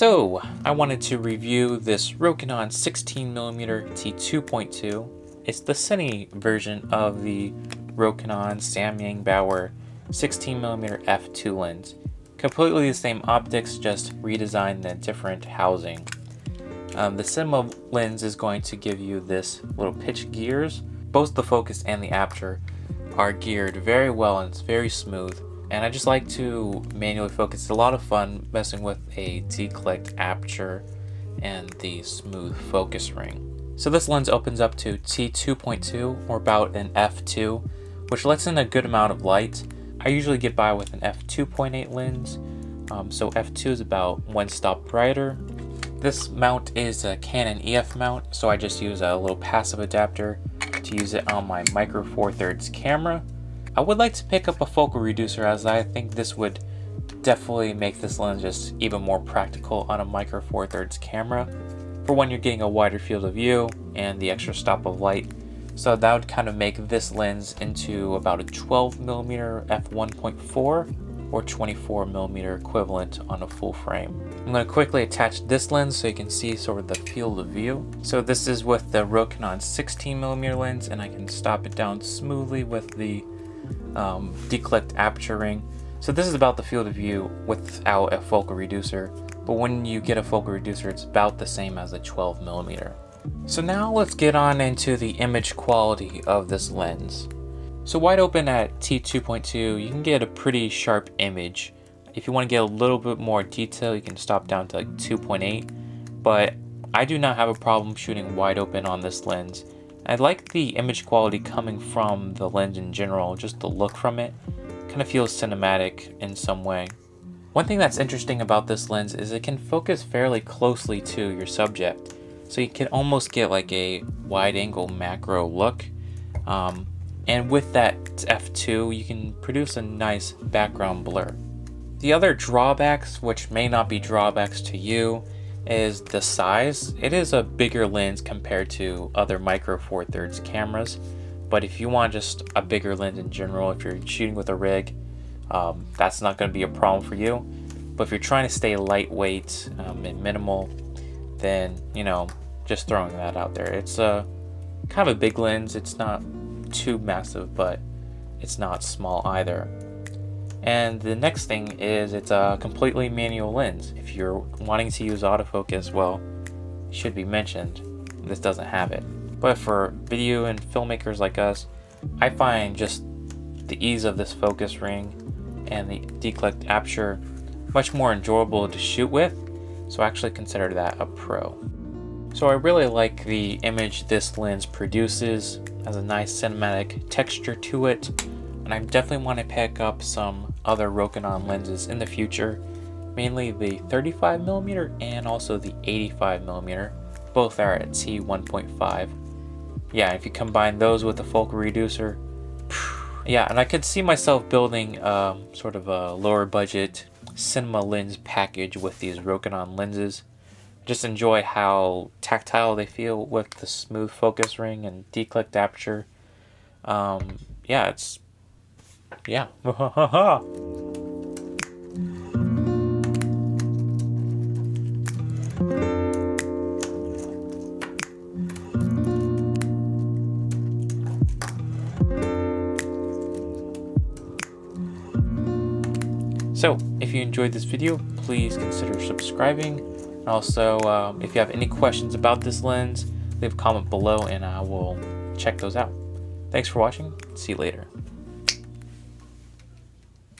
So, I wanted to review this Rokinon 16mm t2.2. It's the CINE version of the Rokinon Samyang Bauer 16mm f2 lens. Completely the same optics, just redesigned in different housing. The cinema lens is going to give you this little pitch gears. Both the focus and the aperture are geared very well and it's very smooth. And I just like to manually focus. It's a lot of fun messing with a declicked aperture and the smooth focus ring. So this lens opens up to t2.2 or about an f2, which lets in a good amount of light. I usually get by with an f2.8 lens, so f2 is about one stop brighter. This mount is a Canon EF mount, so I just use a little passive adapter to use it on my micro four thirds camera. I would like to pick up a focal reducer, as I think this would definitely make this lens just even more practical on a micro four thirds camera for when you're getting a wider field of view and the extra stop of light. So that would kind of make this lens into about a 12mm f1.4 or 24mm equivalent on a full frame. I'm going to quickly attach this lens so you can see sort of the field of view. So this is with the Rokinon 16mm lens, and I can stop it down smoothly with the declicked aperture ring. So this is about the field of view without a focal reducer, but when you get a focal reducer it's about the same as a 12mm. So now let's get on into the image quality of this lens. So wide open at t2.2 you can get a pretty sharp image. If you want to get a little bit more detail you can stop down to like 2.8, but I do not have a problem shooting wide open on this lens. I like the image quality coming from the lens in general, just the look from it. Kind of feels cinematic in some way. One thing that's interesting about this lens is it can focus fairly closely to your subject. So you can almost get like a wide angle macro look. And with that f2 you can produce a nice background blur. The other drawbacks, which may not be drawbacks to you, is the size. It is a bigger lens compared to other micro four thirds cameras, but if you want just a bigger lens in general, if you're shooting with a rig, that's not going to be a problem for you. But if you're trying to stay lightweight and minimal, then just throwing that out there. It's a kind of a big lens. It's not too massive, but it's not small either. And the next thing is it's a completely manual lens. If you're wanting to use autofocus, well, it should be mentioned, this doesn't have it. But for video and filmmakers like us, I find just the ease of this focus ring and the declicked aperture much more enjoyable to shoot with, so I actually consider that a pro. So I really like the image this lens produces, has a nice cinematic texture to it, and I definitely want to pick up some other Rokinon lenses in the future, mainly the 35mm and also the 85mm. Both are at t1.5. Yeah, if you combine those with the focal reducer, yeah, and I could see myself building sort of a lower budget cinema lens package with these Rokinon lenses. Just enjoy how tactile they feel with the smooth focus ring and declicked aperture. Yeah. So, if you enjoyed this video, please consider subscribing. And also, if you have any questions about this lens, leave a comment below and I will check those out. Thanks for watching. See you later.